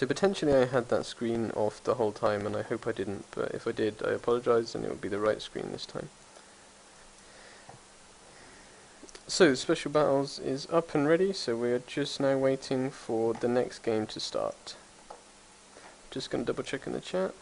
So potentially I had that screen off the whole time, and I hope I didn't, but if I did, I apologise, and it will be the right screen this time. So Special Battles is up and ready, so we're just now waiting for the next game to start. Just going to double check in the chat.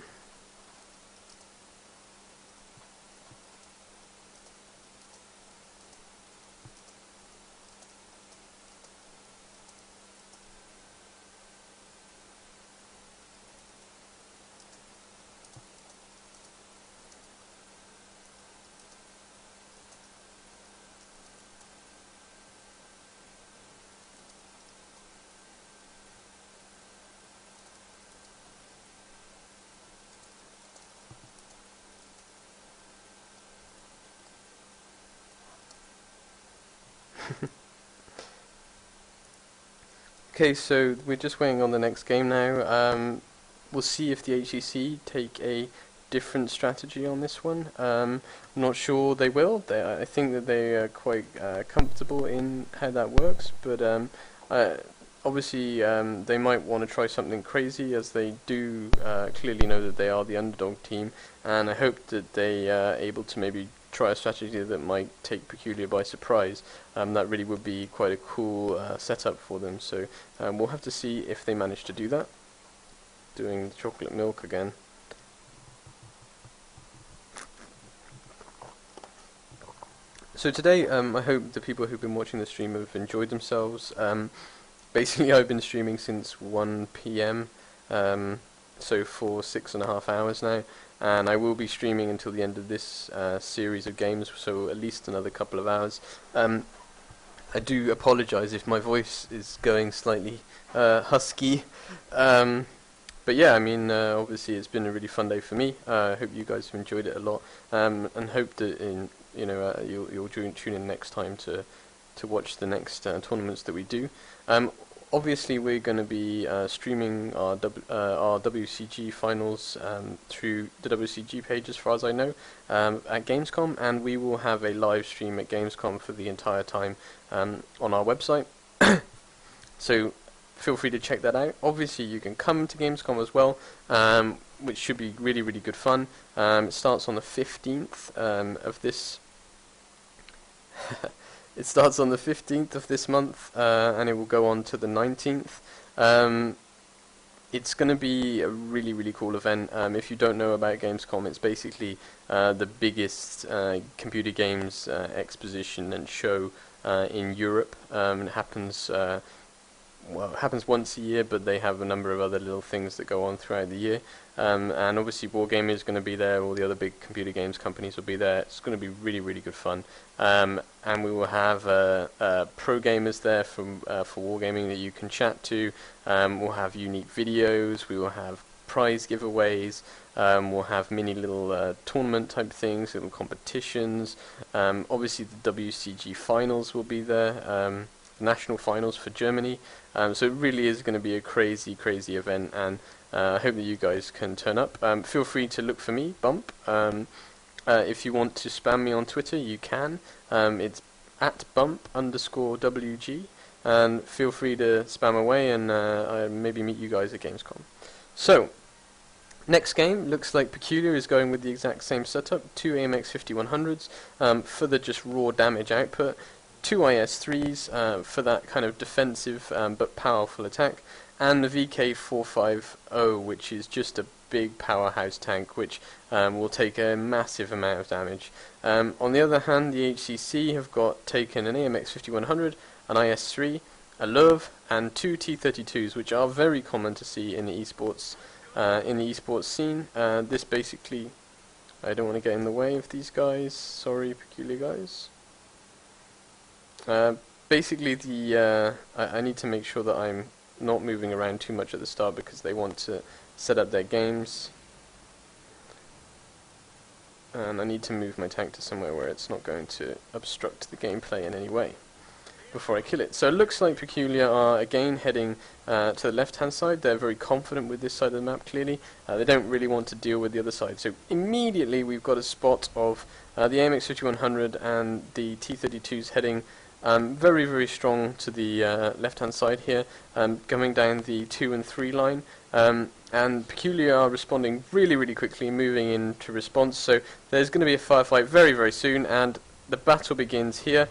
Okay, so we're just waiting on the next game now. We'll see if the HCC take a different strategy on this one. I'm not sure they will. I think that they are quite comfortable in how that works, but obviously they might want to try something crazy, as they do clearly know that they are the underdog team, and I hope that they are able to maybe try a strategy that might take Peculiar by surprise. That really would be quite a cool setup for them, so we'll have to see if they manage to do that. Doing the chocolate milk again. So today, I hope the people who've been watching the stream have enjoyed themselves. Basically, I've been streaming since 1 PM, so for 6.5 hours now, and I will be streaming until the end of this series of games, so at least another couple of hours. I do apologise if my voice is going slightly husky, but yeah, I mean, obviously it's been a really fun day for me. I hope you guys have enjoyed it a lot, and hope that you'll tune in next time to watch the next tournaments that we do. Obviously, we're going to be streaming our WCG finals through the WCG page, as far as I know, at Gamescom, and we will have a live stream at Gamescom for the entire time on our website. So feel free to check that out. Obviously, you can come to Gamescom as well, which should be really, really good fun. It starts on the 15th of this. It starts on the 15th of this month, and it will go on to the 19th. It's going to be a really, really cool event. If you don't know about Gamescom, it's basically the biggest computer games exposition and show in Europe. It happens once a year, but they have a number of other little things that go on throughout the year. And obviously Wargaming is going to be there, all the other big computer games companies will be there. It's going to be really, really good fun. And we will have pro gamers there for Wargaming that you can chat to. We'll have unique videos, we will have prize giveaways, we'll have mini little tournament type things, little competitions. Obviously the WCG finals will be there, national finals for Germany. So it really is going to be a crazy, crazy event, and I hope that you guys can turn up. Feel free to look for me, Bump. If you want to spam me on Twitter, you can. It's at @bump_WG, and feel free to spam away, and maybe meet you guys at Gamescom. So, next game looks like Peculiar is going with the exact same setup: 2 AMX 5100s for the just raw damage output, 2 IS-3s for that kind of defensive but powerful attack, and the VK450, which is just a big powerhouse tank which will take a massive amount of damage. On the other hand, the HCC have taken an AMX 5100, an IS-3, a LOV, and 2 T32s, which are very common to see in the esports scene. This basically, I don't want to get in the way of these guys. Sorry, Peculiar guys. Basically, I need to make sure that I'm not moving around too much at the start, because they want to set up their games, and I need to move my tank to somewhere where it's not going to obstruct the gameplay in any way before I kill it. So it looks like Peculiar are again heading to the left hand side. They're very confident with this side of the map, clearly. They don't really want to deal with the other side, so immediately we've got a spot of the AMX 5100 and the T32s heading Very, very strong to the left-hand side here, going down the 2 and 3 line. And Peculiar are responding really, really quickly, moving into response. So there's going to be a firefight very, very soon, and the battle begins here.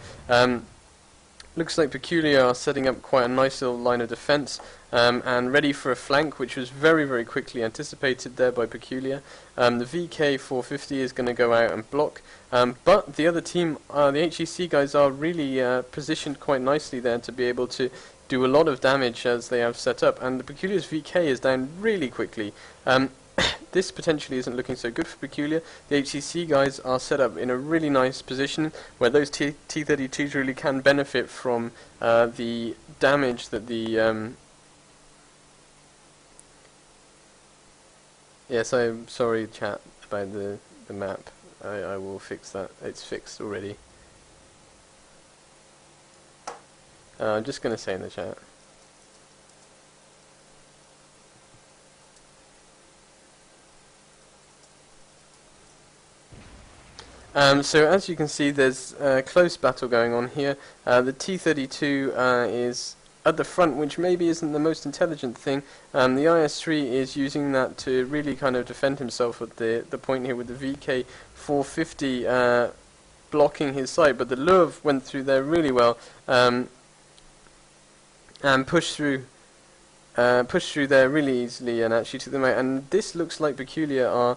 Looks like Peculiar are setting up quite a nice little line of defense, and ready for a flank, which was very, very quickly anticipated there by Peculiar. The VK450 is going to go out and block, but the other team, the HCC guys, are really positioned quite nicely there to be able to do a lot of damage as they have set up, and the Peculiar's VK is down really quickly. This potentially isn't looking so good for Peculiar. The HCC guys are set up in a really nice position where those T32s really can benefit from the damage that the... Yes, I'm sorry, chat, about the map. I will fix that. It's fixed already. I'm just going to say in the chat. So as you can see, there's a close battle going on here. The T32 is at the front, which maybe isn't the most intelligent thing. The IS-3 is using that to really kind of defend himself at the point here with the VK450 blocking his side, but the Luv went through there really well and pushed through there really easily and actually took them out. And this looks like Peculiar are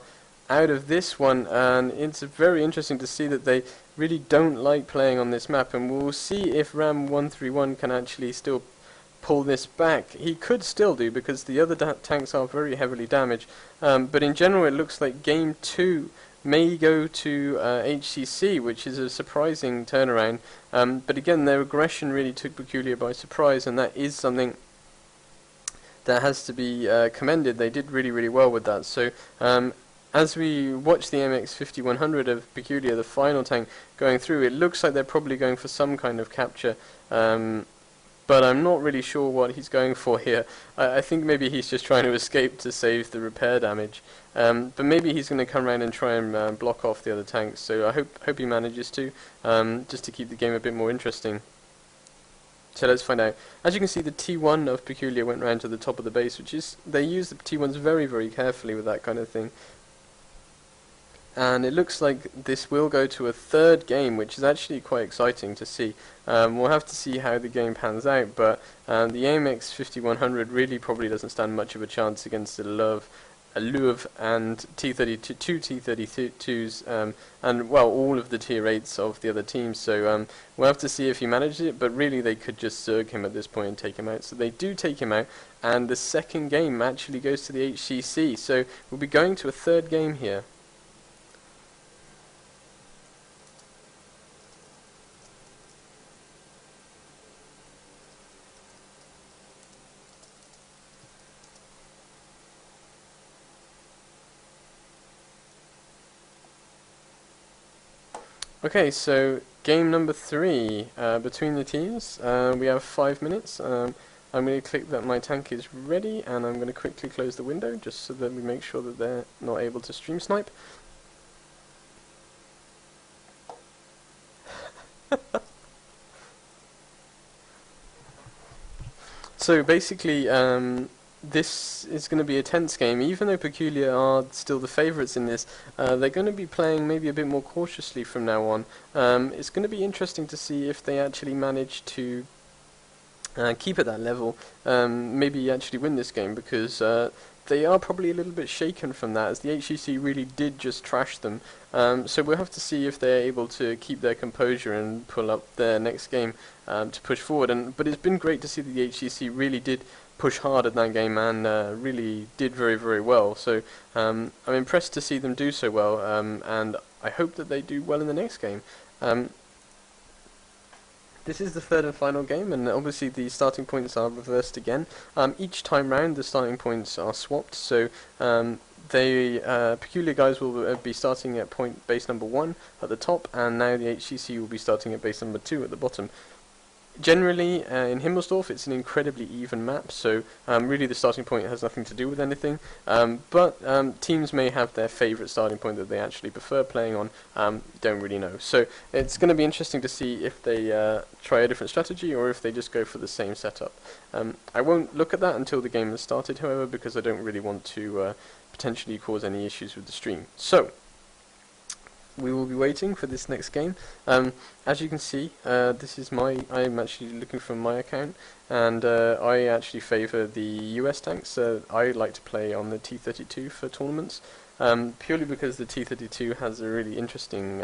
out of this one, and it's very interesting to see that they really don't like playing on this map, and we'll see if Ram131 can actually still pull this back. He could still do, because the other tanks are very heavily damaged, but in general it looks like game 2 may go to HCC, which is a surprising turnaround, but again, their aggression really took Peculiar by surprise, and that is something that has to be commended. They did really, really well with that. So as we watch the MX-5100 of Peculiar, the final tank, going through, it looks like they're probably going for some kind of capture, but I'm not really sure what he's going for here. I think maybe he's just trying to escape to save the repair damage, but maybe he's going to come around and try and block off the other tanks, so I hope he manages to, just to keep the game a bit more interesting. So let's find out. As you can see, the T1 of Peculiar went round to the top of the base, which is, they use the T1s very, very carefully with that kind of thing. And it looks like this will go to a third game, which is actually quite exciting to see. We'll have to see how the game pans out, but the AMX-5100 really probably doesn't stand much of a chance against the Luv and T32, two T32s, and well, all of the tier 8s of the other teams. So we'll have to see if he manages it, but really they could just zerg him at this point and take him out. So they do take him out, and the second game actually goes to the HCC. So we'll be going to a third game here. Okay, so game number 3 between the teams. We have 5 minutes. I'm going to click that my tank is ready, and I'm going to quickly close the window just so that we make sure that they're not able to stream snipe. So basically, this is going to be a tense game. Even though Peculiar are still the favourites in this, they're going to be playing maybe a bit more cautiously from now on. It's going to be interesting to see if they actually manage to keep at that level, maybe actually win this game, because they are probably a little bit shaken from that, as the HCC really did just trash them. So we'll have to see if they're able to keep their composure and pull up their next game to push forward. But it's been great to see that the HCC really did push hard at that game and really did very, very well. So I'm impressed to see them do so well, and I hope that they do well in the next game. This is the third and final game, and obviously the starting points are reversed again. Each time round the starting points are swapped, so Peculiar guys will be starting at base number 1 at the top, and now the HCC will be starting at base number 2 at the bottom. Generally, in Himmelsdorf, it's an incredibly even map, so really the starting point has nothing to do with anything, but teams may have their favourite starting point that they actually prefer playing on, don't really know. So it's going to be interesting to see if they try a different strategy or if they just go for the same setup. I won't look at that until the game has started, however, because I don't really want to potentially cause any issues with the stream. So we will be waiting for this next game. As you can see, this is I'm actually looking from my account, and I actually favour the US tanks. I like to play on the T-32 for tournaments, purely because the T-32 has a really interesting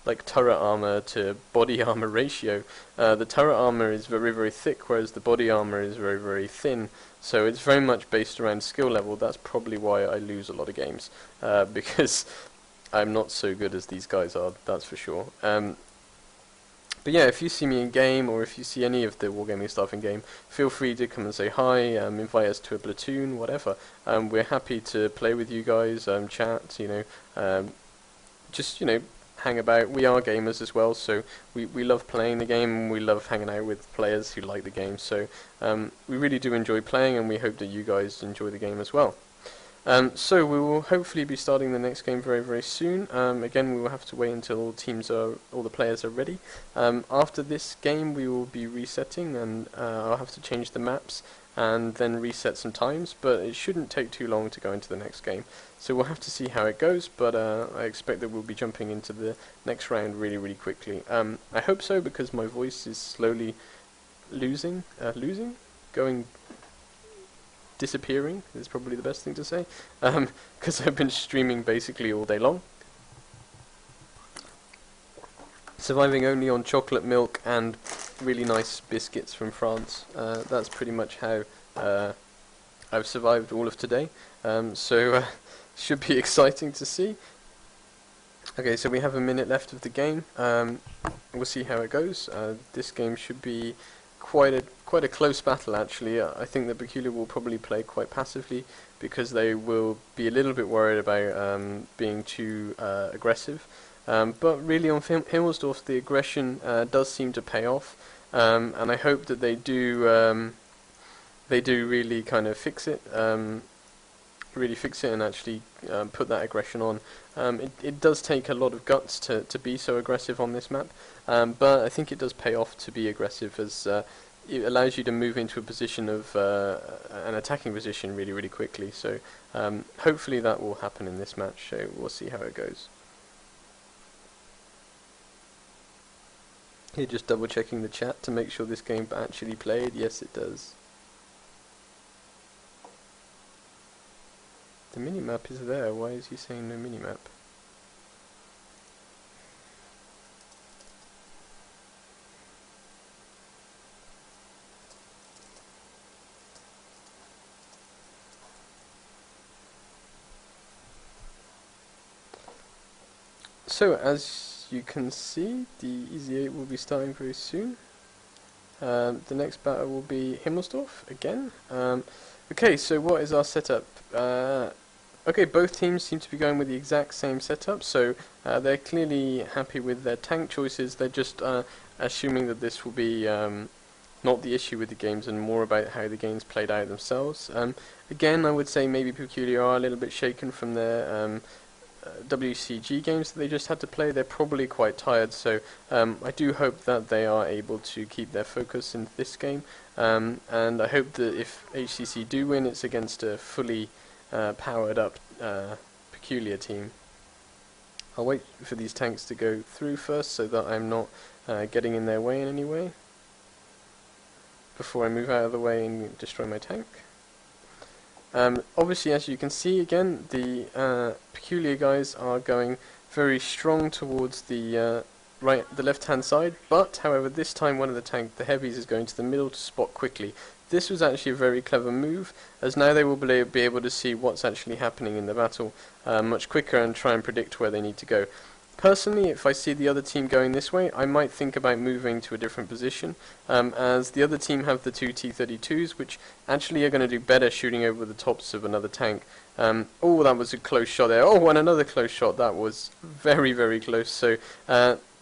like turret armor to body armor ratio. The turret armor is very, very thick, whereas the body armor is very, very thin. So it's very much based around skill level. That's probably why I lose a lot of games, because I'm not so good as these guys are, that's for sure. But yeah, if you see me in game, or if you see any of the Wargaming staff in game, feel free to come and say hi, invite us to a platoon, whatever. We're happy to play with you guys, chat, just, hang about. We are gamers as well, so we love playing the game, and we love hanging out with players who like the game. So we really do enjoy playing, and we hope that you guys enjoy the game as well. So we will hopefully be starting the next game very, very soon. Again, we will have to wait until all the players are ready. After this game, we will be resetting, and I'll have to change the maps and then reset some times, but it shouldn't take too long to go into the next game. So we'll have to see how it goes, but I expect that we'll be jumping into the next round really, really quickly. I hope so, because my voice is slowly disappearing is probably the best thing to say, because I've been streaming basically all day long, surviving only on chocolate milk and really nice biscuits from France. That's pretty much how I've survived all of today, so should be exciting to see. Okay, so we have a minute left of the game. We'll see how it goes. This game should be quite a close battle, actually. I think that Peculiar will probably play quite passively, because they will be a little bit worried about being too aggressive. But really on Himmelsdorf, the aggression does seem to pay off, and I hope that they do really kind of fix it. And actually put that aggression on. It does take a lot of guts to be so aggressive on this map, but I think it does pay off to be aggressive, as it allows you to move into a position of an attacking position really, really quickly. So hopefully that will happen in this match, so we'll see how it goes. Here, just double checking the chat to make sure this game actually played. Yes, it does. The minimap is there. Why is he saying no minimap? So, as you can see, the Easy 8 will be starting very soon. The next battle will be Himmelsdorf again. Okay, so what is our setup? Okay, both teams seem to be going with the exact same setup, so they're clearly happy with their tank choices. They're just assuming that this will be not the issue with the games, and more about how the games played out themselves. Again, I would say maybe Peculiar are a little bit shaken from their WCG games that they just had to play. They're probably quite tired, so I do hope that they are able to keep their focus in this game, and I hope that if HCC do win, it's against a fully powered up Peculiar team. I'll wait for these tanks to go through first, so that I'm not getting in their way in any way before I move out of the way and destroy my tank. Obviously, as you can see, again, the Peculiar guys are going very strong towards the left-hand side, but however, this time one of the heavies is going to the middle to spot quickly. This was actually a very clever move, as now they will be able to see what's actually happening in the battle much quicker and try and predict where they need to go. Personally, if I see the other team going this way, I might think about moving to a different position, as the other team have the two T-32s, which actually are going to do better shooting over the tops of another tank. Oh, that was a close shot there. Oh, and another close shot. That was very, very close. So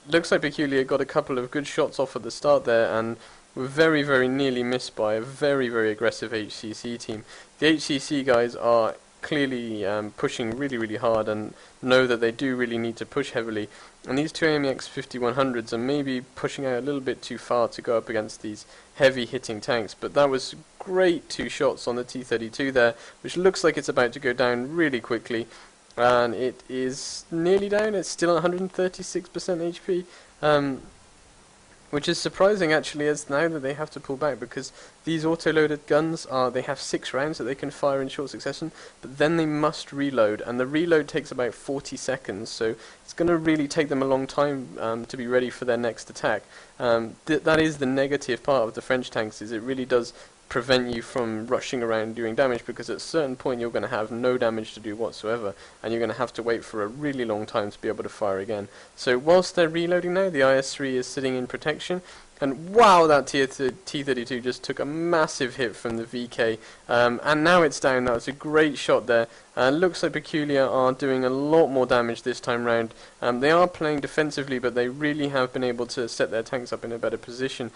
looks like Peculiar got a couple of good shots off at the start there, and were very, very nearly missed by a very, very aggressive HCC team. The HCC guys are clearly pushing really, really hard and know that they do really need to push heavily. And these two AMX 5100s are maybe pushing out a little bit too far to go up against these heavy hitting tanks. But that was great two shots on the T-32 there, which looks like it's about to go down really quickly. And it is nearly down. It's still at 136% HP. Which is surprising actually, as now that they have to pull back, because these auto-loaded guns they have 6 rounds that they can fire in short succession, but then they must reload, and the reload takes about 40 seconds, so it's going to really take them a long time to be ready for their next attack. That is the negative part of the French tanks, is it really does prevent you from rushing around doing damage, because at a certain point you're going to have no damage to do whatsoever, and you're going to have to wait for a really long time to be able to fire again. So whilst they're reloading now, the IS-3 is sitting in protection, and wow, that T-32 just took a massive hit from the VK, and now it's down. That was a great shot there. Looks like Peculiar are doing a lot more damage this time round. They are playing defensively, but they really have been able to set their tanks up in a better position.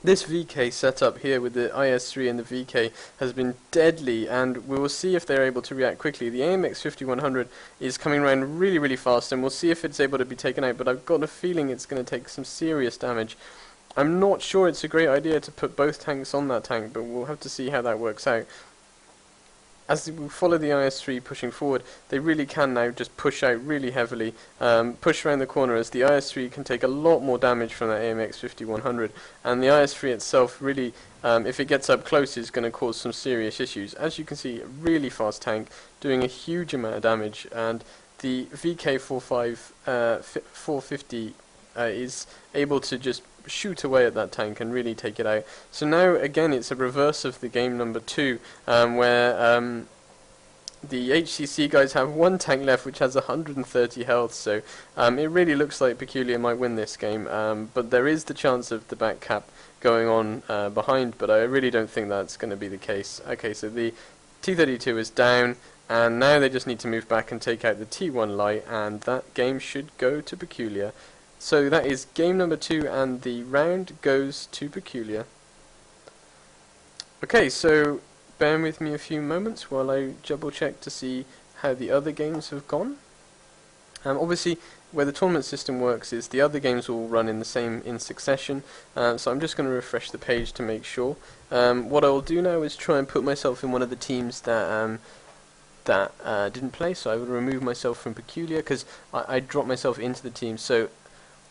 This VK setup here with the IS-3 and the VK has been deadly, and we will see if they're able to react quickly. The AMX 5100 is coming around really, really fast, and we'll see if it's able to be taken out, but I've got a feeling it's going to take some serious damage. I'm not sure it's a great idea to put both tanks on that tank, but we'll have to see how that works out. As we follow the IS-3 pushing forward, they really can now just push out really heavily, push around the corner, as the IS-3 can take a lot more damage from that AMX 5100, and the IS-3 itself really, if it gets up close, is going to cause some serious issues. As you can see, a really fast tank, doing a huge amount of damage, and the VK 450 is able to just shoot away at that tank and really take it out. So now again it's a reverse of the game number 2, where the HCC guys have one tank left which has 130 health, so it really looks like Peculiar might win this game, but there is the chance of the back cap going on behind, but I really don't think that's going to be the case. Okay, so the T-32 is down, and now they just need to move back and take out the T1 light, and that game should go to Peculiar. So that is game number 2, and the round goes to Peculiar. Okay, so bear with me a few moments while I double check to see how the other games have gone. Obviously, where the tournament system works is the other games will run in succession, so I'm just going to refresh the page to make sure. What I will do now is try and put myself in one of the teams that didn't play, so I will remove myself from Peculiar, because I dropped myself into the team. So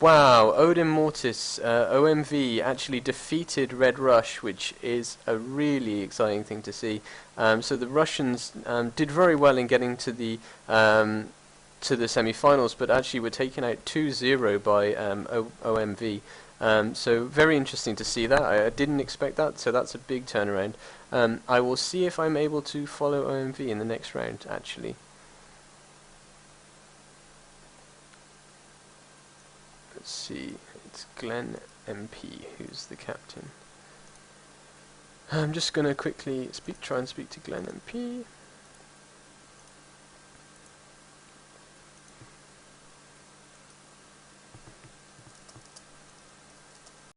wow, Odin Mortis, OMV, actually defeated Red Rush, which is a really exciting thing to see. So the Russians did very well in getting to the semi-finals, but actually were taken out 2-0 by OMV. So very interesting to see that. I didn't expect that, so that's a big turnaround. I will see if I'm able to follow OMV in the next round, actually. Let's see, it's Glenn MP who's the captain. I'm just going to quickly try and speak to Glenn MP.